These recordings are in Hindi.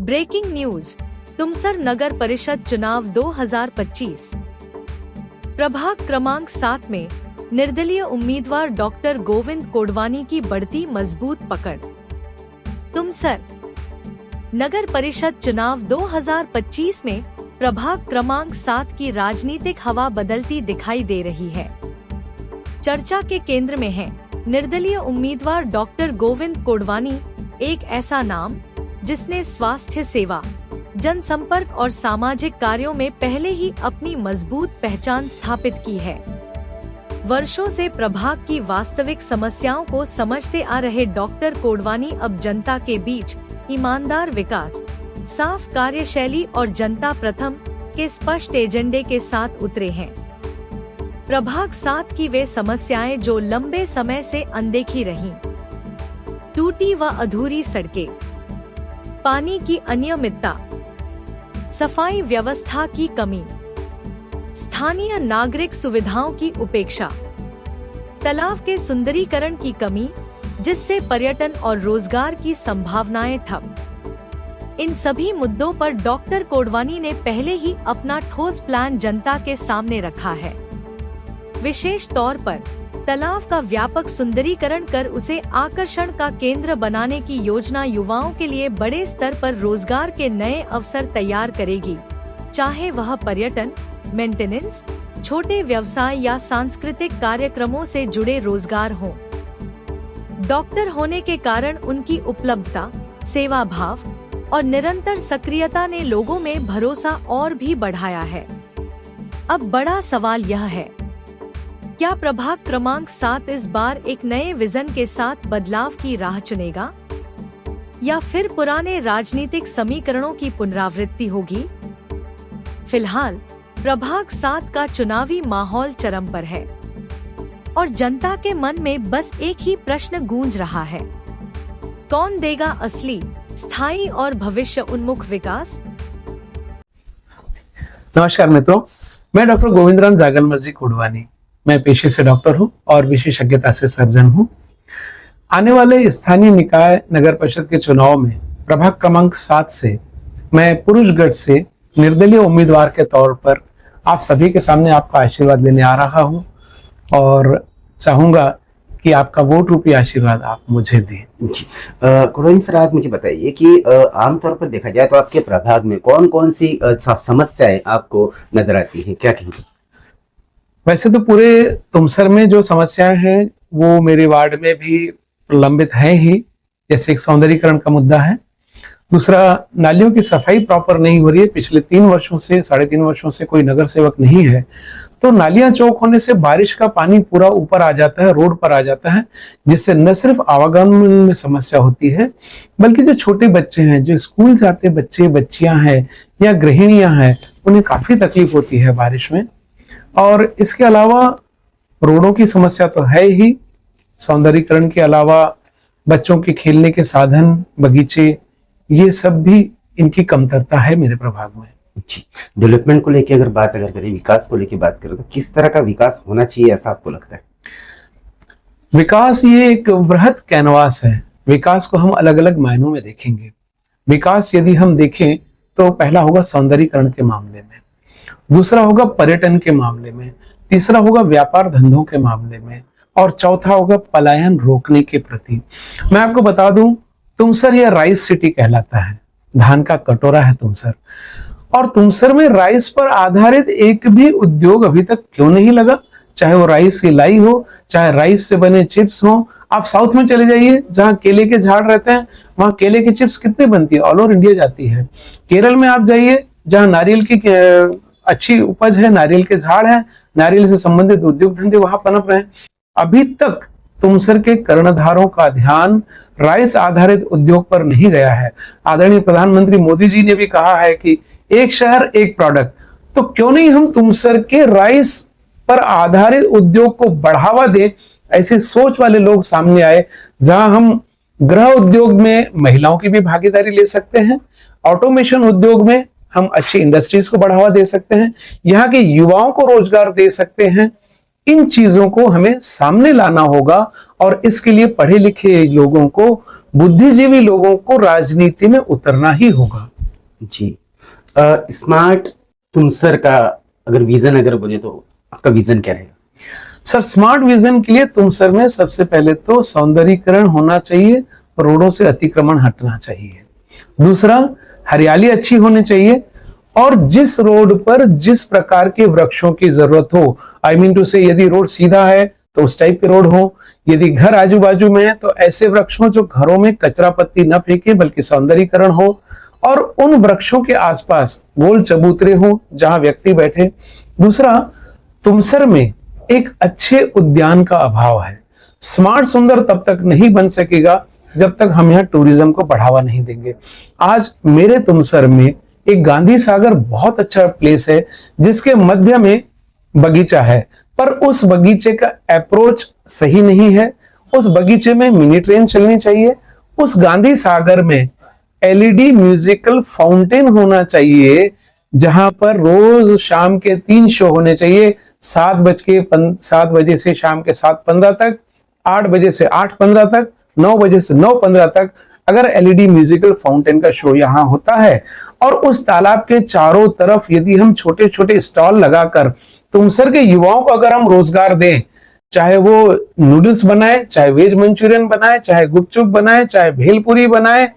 ब्रेकिंग न्यूज, तुमसर नगर परिषद चुनाव 2025। प्रभाग क्रमांक 7 में निर्दलीय उम्मीदवार डॉक्टर गोविंद कोडवानी की बढ़ती मजबूत पकड़। तुमसर नगर परिषद चुनाव 2025 में प्रभाग क्रमांक 7 की राजनीतिक हवा बदलती दिखाई दे रही है। चर्चा के केंद्र में है निर्दलीय उम्मीदवार डॉक्टर गोविंद कोडवानी, एक ऐसा नाम जिसने स्वास्थ्य सेवा, जनसंपर्क और सामाजिक कार्यों में पहले ही अपनी मजबूत पहचान स्थापित की है। वर्षों से प्रभाग की वास्तविक समस्याओं को समझते आ रहे डॉक्टर कोडवानी अब जनता के बीच ईमानदार विकास, साफ कार्यशैली और जनता प्रथम के स्पष्ट एजेंडे के साथ उतरे हैं। प्रभाग 7 की वे समस्याएं जो लंबे समय से अनदेखी रहीं, टूटी व अधूरी सड़कें, पानी की अनियमितता, सफाई व्यवस्था की कमी, स्थानीय नागरिक सुविधाओं की उपेक्षा, तालाब के सुंदरीकरण की कमी जिससे पर्यटन और रोजगार की संभावनाएं ठप। इन सभी मुद्दों पर डॉक्टर कोडवानी ने पहले ही अपना ठोस प्लान जनता के सामने रखा है। विशेष तौर पर तालाब का व्यापक सुंदरीकरण कर उसे आकर्षण का केंद्र बनाने की योजना युवाओं के लिए बड़े स्तर पर रोजगार के नए अवसर तैयार करेगी, चाहे वह पर्यटन, मेंटेनेंस, छोटे व्यवसाय या सांस्कृतिक कार्यक्रमों से जुड़े रोजगार हों। डॉक्टर होने के कारण उनकी उपलब्धता, सेवा भाव और निरंतर सक्रियता ने लोगों में भरोसा और भी बढ़ाया है। अब बड़ा सवाल यह है, क्या प्रभाग क्रमांक 7 इस बार एक नए विजन के साथ बदलाव की राह चुनेगा या फिर पुराने राजनीतिक समीकरणों की पुनरावृत्ति होगी? फिलहाल प्रभाग 7 का चुनावी माहौल चरम पर है और जनता के मन में बस एक ही प्रश्न गूंज रहा है, कौन देगा असली, स्थायी और भविष्य उन्मुख विकास? नमस्कार मित्रों, मैं डॉक्टर गोविंदराम जागलमर्जी कोडवानी। मैं पेशे से डॉक्टर हूं और विशेषज्ञता से सर्जन हूं। आने वाले स्थानीय निकाय नगर परिषद के चुनाव में प्रभाग क्रमांक 7 से मैं पुरुषगढ़ से निर्दलीय उम्मीदवार के तौर पर आप सभी के सामने आपका आशीर्वाद लेने आ रहा हूं और चाहूंगा कि आपका वोट रूपी आशीर्वाद आप मुझे दें। कोडवानी सर, आप मुझे बताइए कि आमतौर पर देखा जाए तो आपके प्रभाग में कौन कौन सी समस्याएं आपको नजर आती हैं, क्या कहेंगे? वैसे तो पूरे तुमसर में जो समस्याएं हैं वो मेरे वार्ड में भी प्रलंबित हैं ही। जैसे एक सौंदर्यीकरण का मुद्दा है, दूसरा नालियों की सफाई प्रॉपर नहीं हो रही है। पिछले 3 वर्षों से, 3.5 वर्षों से कोई नगर सेवक नहीं है, तो नालियां चौक होने से बारिश का पानी पूरा ऊपर आ जाता है, रोड पर आ जाता है, जिससे न सिर्फ आवागमन में समस्या होती है बल्कि जो छोटे बच्चे हैं, जो स्कूल जाते बच्चे बच्चियां हैं या गृहिणियां हैं, उन्हें काफी तकलीफ होती है बारिश में। और इसके अलावा रोडों की समस्या तो है ही, सौंदर्यीकरण के अलावा बच्चों के खेलने के साधन, बगीचे, ये सब भी इनकी कमतरता है मेरे प्रभाग में। डेवलपमेंट को लेके अगर करें, विकास को लेके बात करें, तो किस तरह का विकास होना चाहिए ऐसा आपको लगता है? विकास ये एक बृहद कैनवास है। विकास को हम अलग अलग मायनों में देखेंगे। विकास यदि हम देखें तो पहला होगा सौंदर्यीकरण के मामले में, दूसरा होगा पर्यटन के मामले में, तीसरा होगा व्यापार धंधों के मामले में और चौथा होगा पलायन रोकने के प्रति। मैं आपको बता दूं, तुमसर यह राइस सिटी कहलाता है, धान का कटोरा है तुमसर। और तुमसर में राइस पर आधारित एक भी उद्योग अभी तक क्यों नहीं लगा? चाहे वो राइस की लाई हो, चाहे राइस से बने चिप्स हो। आप साउथ में चले जाइए, जहाँ केले के झाड़ रहते हैं, वहां केले की चिप्स कितने बनती है, ऑल ओवर इंडिया जाती है। केरल में आप जाइए, जहाँ नारियल की अच्छी उपज है, नारियल के झाड़ है, नारियल से संबंधित उद्योग धंधे वहां पनप रहे हैं। अभी तक तुमसर के कर्णधारों का ध्यान राइस आधारित उद्योग पर नहीं गया है। आदरणीय प्रधानमंत्री मोदी जी ने भी कहा है कि एक शहर एक प्रोडक्ट, तो क्यों नहीं हम तुमसर के राइस पर आधारित उद्योग को बढ़ावा दें? ऐसी सोच वाले लोग सामने आए, जहां हम गृह उद्योग में महिलाओं की भी भागीदारी ले सकते हैं, ऑटोमेशन उद्योग में हम अच्छी इंडस्ट्रीज को बढ़ावा दे सकते हैं, यहाँ के युवाओं को रोजगार दे सकते हैं। इन चीजों को हमें सामने लाना होगा और इसके लिए पढ़े लिखे लोगों को, बुद्धिजीवी लोगों को राजनीति में उतरना ही होगा। जी। स्मार्ट तुमसर का अगर विजन अगर बोले तो आपका विजन क्या रहेगा? सर, स्मार्ट विजन के लिए तुमसर में सबसे पहले तो सौंदर्यीकरण होना चाहिए, रोडों से अतिक्रमण हटना चाहिए। दूसरा, हरियाली अच्छी होनी चाहिए, और जिस रोड पर जिस प्रकार के वृक्षों की जरूरत हो, आई मीन टू से, यदि रोड सीधा है तो उस टाइप के रोड हो, यदि घर आजू बाजू में है तो ऐसे वृक्ष हो जो घरों में कचरा पत्ती न फेंके बल्कि सौंदर्यीकरण हो, और उन वृक्षों के आसपास गोल चबूतरे हो जहां व्यक्ति बैठे। दूसरा, तुमसर में एक अच्छे उद्यान का अभाव है। स्मार्ट सुंदर तब तक नहीं बन सकेगा जब तक हम यहाँ टूरिज्म को बढ़ावा नहीं देंगे। आज मेरे तुमसर में एक गांधी सागर बहुत अच्छा प्लेस है जिसके मध्य में बगीचा है, पर उस बगीचे का अप्रोच सही नहीं है। उस बगीचे में मिनी ट्रेन चलनी चाहिए। उस गांधी सागर में एलईडी म्यूजिकल फाउंटेन होना चाहिए, जहां पर रोज शाम के 3 शो होने चाहिए, 7 बजे से शाम के 7:15 तक, 8 बजे से 8:15 तक, 9 बजे से 9:15 तक। अगर एलईडी म्यूजिकल फाउंटेन का शो यहाँ होता है और उस तालाब के चारों तरफ यदि हम छोटे छोटे स्टॉल लगाकर तुमसर के युवाओं को अगर हम रोजगार दें, चाहे वो नूडल्स बनाए, चाहे वेज मंचूरियन बनाए, चाहे गुपचुप बनाए, चाहे भेलपुरी बनाए,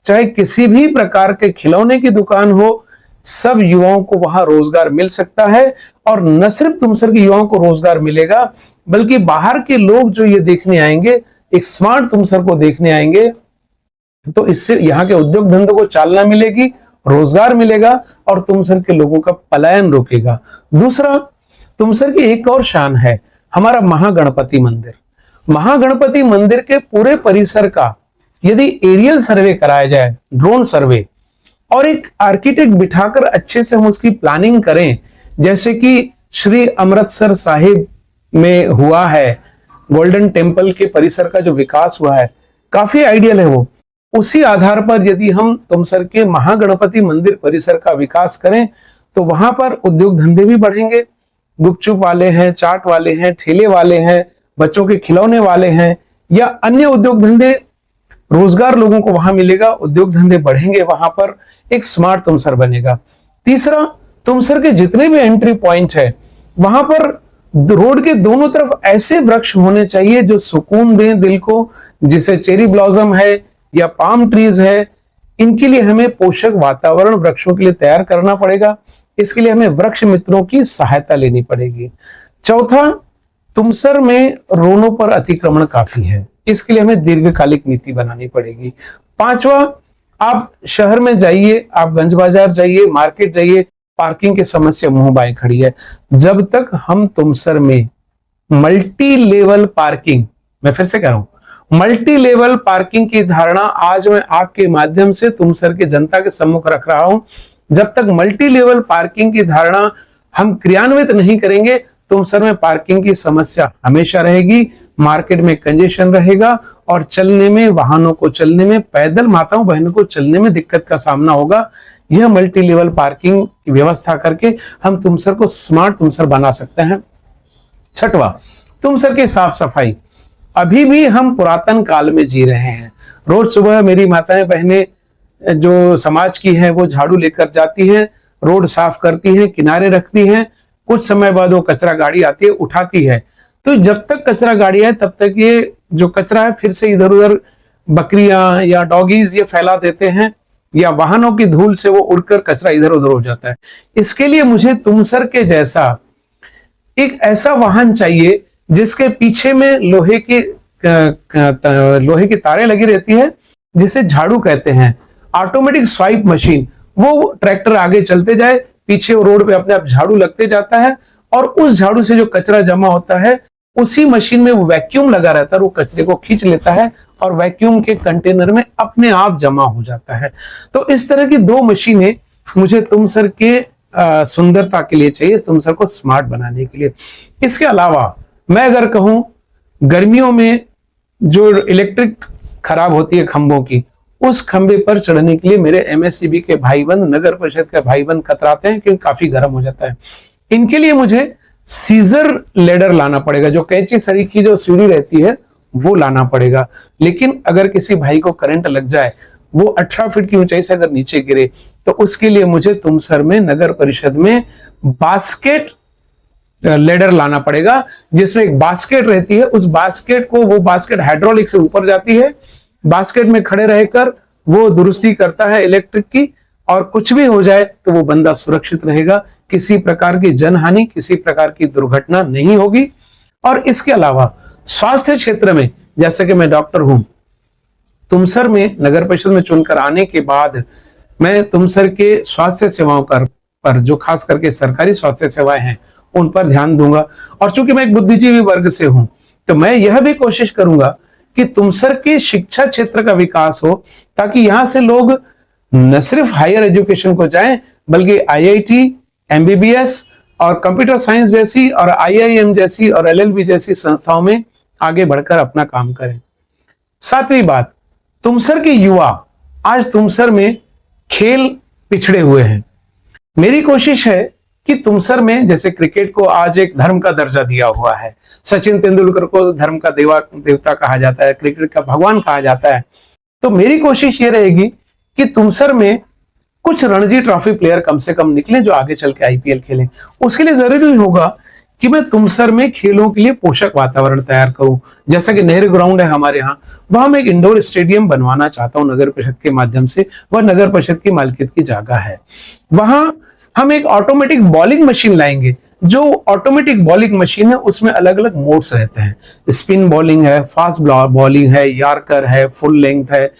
चाहे किसी भी प्रकार के खिलौने की दुकान हो, सब युवाओं को वहां रोजगार मिल सकता है। और न सिर्फ तुमसर के युवाओं को रोजगार मिलेगा बल्कि बाहर के लोग जो ये देखने आएंगे, एक स्मार्ट तुमसर को देखने आएंगे, तो इससे यहाँ के उद्योग धंधों को चालना मिलेगी, रोजगार मिलेगा और तुमसर के लोगों का पलायन रोकेगा। दूसरा, तुमसर की एक और शान है हमारा महागणपति मंदिर। महागणपति मंदिर के पूरे परिसर का यदि एरियल सर्वे कराया जाए, ड्रोन सर्वे, और एक आर्किटेक्ट बिठाकर अच्छे से हम उसकी प्लानिंग करें, जैसे कि श्री अमृतसर साहिब में हुआ है, गोल्डन टेम्पल के परिसर का जो विकास हुआ है काफी आइडियल है वो। उसी आधार पर यदि हम तुमसर के महागणपति मंदिर परिसर का विकास करें तो वहां पर उद्योग धंधे भी बढ़ेंगे। गुपचुप वाले हैं, चाट वाले हैं, ठेले वाले हैं, बच्चों के खिलौने वाले हैं, या अन्य उद्योग धंधे, रोजगार लोगों को वहां मिलेगा, उद्योग धंधे बढ़ेंगे, वहां पर एक स्मार्ट तुमसर बनेगा। तीसरा, तुमसर के जितने भी एंट्री पॉइंट है वहां पर रोड के दोनों तरफ ऐसे वृक्ष होने चाहिए जो सुकून दें दिल को, जिसे चेरी ब्लॉसम है या पाम ट्रीज है। इनके लिए हमें पोषक वातावरण वृक्षों के लिए तैयार करना पड़ेगा। इसके लिए हमें वृक्ष मित्रों की सहायता लेनी पड़ेगी। चौथा, तुमसर में रोडों पर अतिक्रमण काफी है, इसके लिए हमें दीर्घकालिक नीति बनानी पड़ेगी। पांचवा, आप शहर में जाइए, आप गंज बाजार जाइए, मार्केट जाइए, पार्किंग की समस्या मुंह बाएं खड़ी है। जब तक हम तुमसर में मल्टी लेवल पार्किंग, मैं फिर से कह रहा हूं, मल्टी लेवल पार्किंग की धारणा आज मैं आपके माध्यम से तुमसर के जनता के सम्मुख रख रहा हूं, जब तक मल्टी लेवल पार्किंग की धारणा हम क्रियान्वित नहीं करेंगे, तुमसर में पार्किंग की समस्या हमेशा रहेगी, मार्केट में कंजेशन रहेगा और चलने में, वाहनों को चलने में, पैदल माताओं बहनों को चलने में दिक्कत का सामना होगा। यह मल्टी लेवल पार्किंग की व्यवस्था करके हम तुमसर को स्मार्ट तुमसर बना सकते हैं। छठवां, तुमसर की साफ सफाई। अभी भी हम पुरातन काल में जी रहे हैं। रोज सुबह मेरी माताएं बहनें जो समाज की हैं वो झाड़ू लेकर जाती हैं, रोड साफ करती हैं, किनारे रखती हैं, कुछ समय बाद वो कचरा गाड़ी आती है, उठाती है। तो जब तक कचरा गाड़ी है तब तक ये जो कचरा है फिर से इधर उधर बकरियां या डॉगीज ये फैला देते हैं, या वाहनों की धूल से वो उड़कर कचरा इधर उधर हो जाता है। इसके लिए मुझे तुमसर के जैसा एक ऐसा वाहन चाहिए जिसके पीछे में लोहे की तारें लगी रहती है, जिसे झाड़ू कहते हैं, ऑटोमेटिक स्वाइप मशीन। वो ट्रैक्टर आगे चलते जाए, पीछे वो रोड पे अपने आप झाड़ू लगते जाता है और उस झाड़ू से जो कचरा जमा होता है उसी मशीन में वो वैक्यूम लगा रहता है, वो कचरे को खींच लेता है और वैक्यूम के कंटेनर में अपने आप जमा हो जाता है। तो इस तरह की 2 मशीनें मुझे तुमसर के सुंदरता के लिए चाहिए, तुमसर को स्मार्ट बनाने के लिए। इसके अलावा मैं अगर कहूं, गर्मियों में जो इलेक्ट्रिक खराब होती है खंभों की, उस खंबे पर चढ़ने के लिए मेरे एमएससीबी के भाई बंद, नगर परिषद के भाई बंद कतराते हैं क्योंकि काफी गर्म हो जाता है। इनके लिए मुझे सीजर लेडर लाना पड़ेगा, जो कैंची सरीखी जो सीढ़ी रहती है वो लाना पड़ेगा। लेकिन अगर किसी भाई को करंट लग जाए, वो 18 फीट की ऊंचाई से अगर नीचे गिरे तो उसके लिए मुझे तुमसर में नगर परिषद में बास्केट लेडर लाना पड़ेगा, जिसमें एक बास्केट रहती है। उस बास्केट को, वो बास्केट हाइड्रोलिक से ऊपर जाती है, बास्केट में खड़े रहकर वो दुरुस्ती करता है इलेक्ट्रिक की, और कुछ भी हो जाए तो वो बंदा सुरक्षित रहेगा, किसी प्रकार की जनहानि, किसी प्रकार की दुर्घटना नहीं होगी। और इसके अलावा स्वास्थ्य क्षेत्र में, जैसे कि मैं डॉक्टर हूं, तुमसर में नगर परिषद में चुनकर आने के बाद मैं तुमसर के स्वास्थ्य सेवाओं पर जो खास करके सरकारी स्वास्थ्य सेवाएं हैं उन पर ध्यान दूंगा। और चूंकि मैं एक बुद्धिजीवी वर्ग से हूं, तो मैं यह भी कोशिश करूंगा कि तुमसर के शिक्षा क्षेत्र का विकास हो, ताकि यहां से लोग न सिर्फ हायर एजुकेशन को जाएं, बल्कि IIT, MBBS और कंप्यूटर साइंस जैसी और IIM जैसी और LLB जैसी संस्थाओं में आगे बढ़कर अपना काम करें। सातवीं बात, तुमसर के युवा आज तुमसर में खेल पिछड़े हुए हैं। मेरी कोशिश है कि तुमसर में, जैसे क्रिकेट को आज एक धर्म का दर्जा दिया हुआ है, सचिन तेंदुलकर को धर्म का देवता कहा जाता है, क्रिकेट का भगवान कहा जाता है, तो मेरी कोशिश ये रहेगी कि तुमसर में कुछ रणजी ट्रॉफी प्लेयर कम से कम निकले जो आगे चल के IPL खेलें। उसके लिए जरूरी होगा कि मैं तुमसर में खेलों के लिए पोषक वातावरण तैयार करूं। जैसा कि नेहरू ग्राउंड है हमारे यहाँ, वहां मैं एक इंडोर स्टेडियम बनवाना चाहता हूं नगर परिषद के माध्यम से। वह नगर परिषद की मालिकियत की जगह है। वहां हम एक ऑटोमेटिक बॉलिंग मशीन लाएंगे। जो ऑटोमेटिक बॉलिंग मशीन है उसमें अलग अलग मोड्स रहते हैं, स्पिन बॉलिंग है, फास्ट बॉलिंग है, यार्कर है, फुल लेंथ है।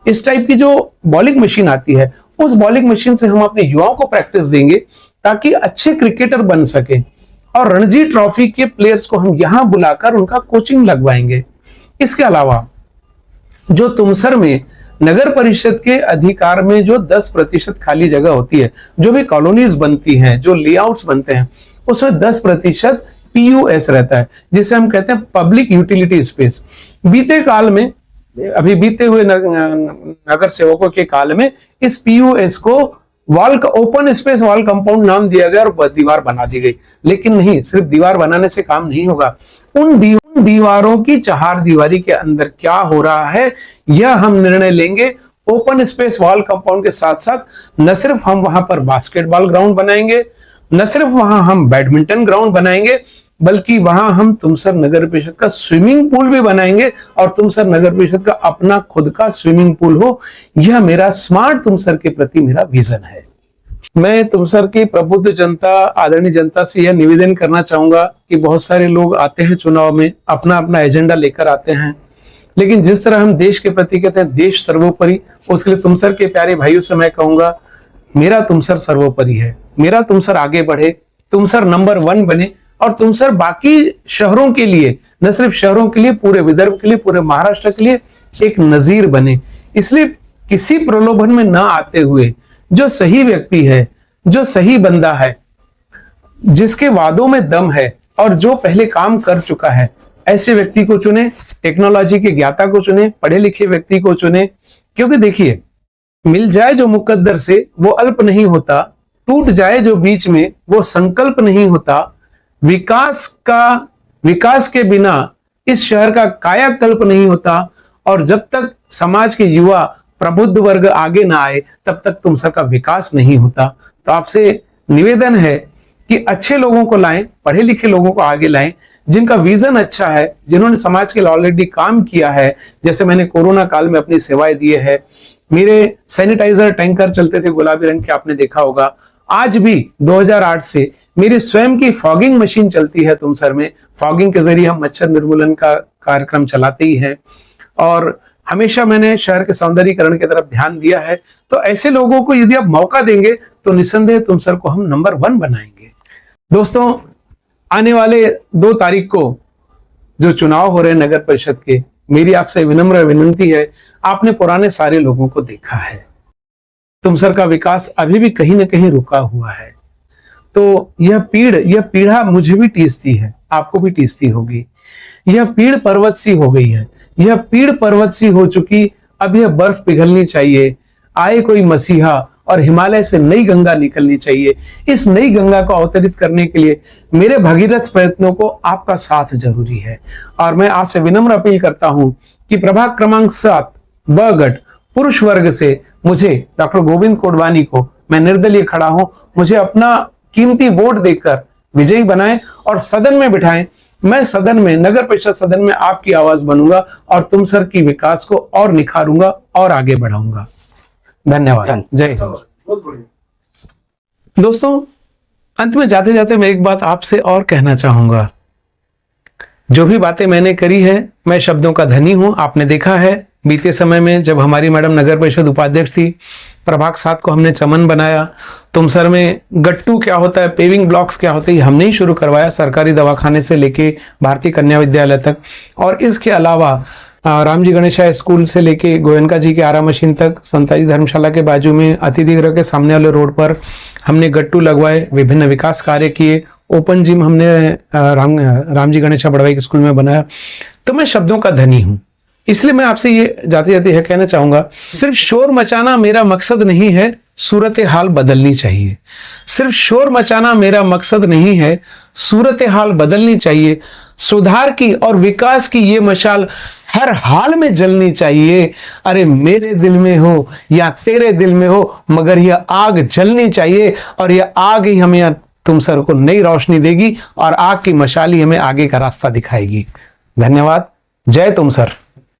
इस टाइप की जो बॉलिंग मशीन आती है, उस बॉलिंग मशीन से हम अपने युवाओं को प्रैक्टिस देंगे ताकि अच्छे क्रिकेटर बन सके। और रणजी ट्रॉफी के प्लेयर्स को हम यहां बुलाकर उनका कोचिंग लगवाएंगे। इसके अलावा जो तुमसर में नगर परिषद के अधिकार में जो 10% खाली जगह होती है, जो भी कॉलोनीज बनती हैं, जो लेआउट्स बनते हैं, उसमें 10% PUS रहता है, जिसे हम कहते हैं पब्लिक यूटिलिटी स्पेस। बीते काल में, अभी बीते हुए नगर सेवकों के काल में इस PUS को ओपन स्पेस वॉल कंपाउंड नाम दिया गया और दीवार बना दी गई। लेकिन नहीं, सिर्फ दीवार बनाने से काम नहीं होगा। उन दीवारों की चार दीवारी के अंदर क्या हो रहा है, यह हम निर्णय लेंगे। ओपन स्पेस वॉल कंपाउंड के साथ साथ न सिर्फ हम वहां पर बास्केटबॉल ग्राउंड बनाएंगे, न सिर्फ वहां हम बैडमिंटन ग्राउंड बनाएंगे, बल्कि वहां हम तुमसर नगर परिषद का स्विमिंग पूल भी बनाएंगे और तुमसर नगर परिषद का अपना खुद का स्विमिंग पूल हो। यह मेरा स्मार्ट तुमसर के प्रति मेरा विजन है। मैं तुमसर की प्रबुद्ध जनता, आदरणीय जनता से यह निवेदन करना चाहूंगा कि बहुत सारे लोग आते हैं चुनाव में, अपना अपना एजेंडा लेकर आते हैं, लेकिन जिस तरह हम देश के प्रति कहते हैं देश सर्वोपरि, उसके लिए तुमसर के प्यारे भाइयों से मैं कहूंगा, मेरा तुमसर सर्वोपरि है। मेरा तुमसर आगे बढ़े, तुमसर नंबर 1 बने और तुमसर बाकी शहरों के लिए, न सिर्फ शहरों के लिए, पूरे विदर्भ के लिए, पूरे महाराष्ट्र के लिए एक नजीर बने। इसलिए किसी प्रलोभन में ना आते हुए जो सही व्यक्ति है, जो सही बंदा है, जिसके वादों में दम है और जो पहले काम कर चुका है, ऐसे व्यक्ति को चुने। टेक्नोलॉजी के ज्ञाता को चुने, पढ़े लिखे व्यक्ति को चुने। क्योंकि देखिए, मिल जाए जो मुकद्दर से वो अल्प नहीं होता, टूट जाए जो बीच में वो संकल्प नहीं होता। विकास के बिना इस शहर का कायाकल्प नहीं होता। और जब तक समाज के युवा, प्रबुद्ध वर्ग आगे ना आए, तब तक तुमसर का विकास नहीं होता। तो आपसे निवेदन है कि अच्छे लोगों को लाएं, पढ़े लिखे लोगों को आगे लाएं, जिनका विजन अच्छा है, जिन्होंने समाज के लिए ऑलरेडी काम किया है। जैसे मैंने कोरोना काल में अपनी सेवाएं दिए है। मेरे सैनिटाइजर टैंकर चलते थे गुलाबी रंग के, आपने देखा होगा। आज भी 2008 से मेरी स्वयं की फॉगिंग मशीन चलती है तुमसर में। फॉगिंग के जरिए हम मच्छर निर्मूलन का कार्यक्रम चलाते ही हैं और हमेशा मैंने शहर के सौंदर्यीकरण की तरफ ध्यान दिया है। तो ऐसे लोगों को यदि आप मौका देंगे तो निस्संदेह तुमसर को हम नंबर 1 बनाएंगे। दोस्तों, आने वाले 2 तारीख को जो चुनाव हो रहे हैं नगर परिषद के, मेरी आपसे विनम्र विनती है, आपने पुराने सारे लोगों को देखा है। तुमसर का विकास अभी भी कहीं ना कहीं रुका हुआ है। तो यह पीढ़ा मुझे भी टीसती है, आपको भी टीसती होगी। यह पीड़ पर्वत सी हो गई है, यह पीड़ पर्वत सी हो चुकी। अब यह बर्फ पिघलनी चाहिए, आए कोई मसीहा और हिमालय से नई गंगा निकलनी चाहिए। इस नई गंगा को अवतरित करने के लिए मेरे भगीरथ प्रयत्नों को आपका साथ जरूरी है। और मैं आपसे विनम्र अपील करता हूं कि प्रभाग क्रमांक 7 बगट पुरुष वर्ग से मुझे डॉक्टर गोविंद कोडवानी को, मैं निर्दलीय खड़ा हूं, मुझे अपना कीमती वोट देकर विजयी बनाएं और सदन में बिठाएं। मैं सदन में, नगर परिषद सदन में आपकी आवाज बनूंगा और तुम सर की विकास को और निखारूंगा और आगे बढ़ाऊंगा। धन्यवाद। जय हिंद। दोस्तों, अंत में जाते जाते मैं एक बात आपसे और कहना चाहूंगा। जो भी बातें मैंने करी है, मैं शब्दों का धनी हूं। आपने देखा है बीते समय में जब हमारी मैडम नगर परिषद उपाध्यक्ष थी, प्रभाग 7 को हमने चमन बनाया। तुमसर में गट्टू क्या होता है, पेविंग ब्लॉक्स क्या होते हैं, हमने ही शुरू करवाया, सरकारी दवाखाने से लेके भारतीय कन्या विद्यालय तक। और इसके अलावा रामजी गणेशा स्कूल से लेके गोयनका जी के आरा मशीन तक, संताजी धर्मशाला के बाजू में अतिथि गृह के सामने वाले रोड पर हमने गट्टू लगवाए, विभिन्न विकास कार्य किए। ओपन जिम हमने रामजी गणेशा बड़वाई स्कूल में बनाया। तो मैं शब्दों का धनी हूं, इसलिए मैं आपसे ये जाते जाते यह कहना चाहूंगा, सिर्फ शोर मचाना मेरा मकसद नहीं है, सूरत हाल बदलनी चाहिए। सिर्फ शोर मचाना मेरा मकसद नहीं है, सूरत हाल बदलनी चाहिए। सुधार की और विकास की ये मशाल हर हाल में जलनी चाहिए। अरे मेरे दिल में हो या तेरे दिल में हो, मगर यह आग जलनी चाहिए और यह आग ही हमें तुमसर को नई रोशनी देगी और आग की मशाल ही हमें आगे का रास्ता दिखाएगी। धन्यवाद। जय तुमसर।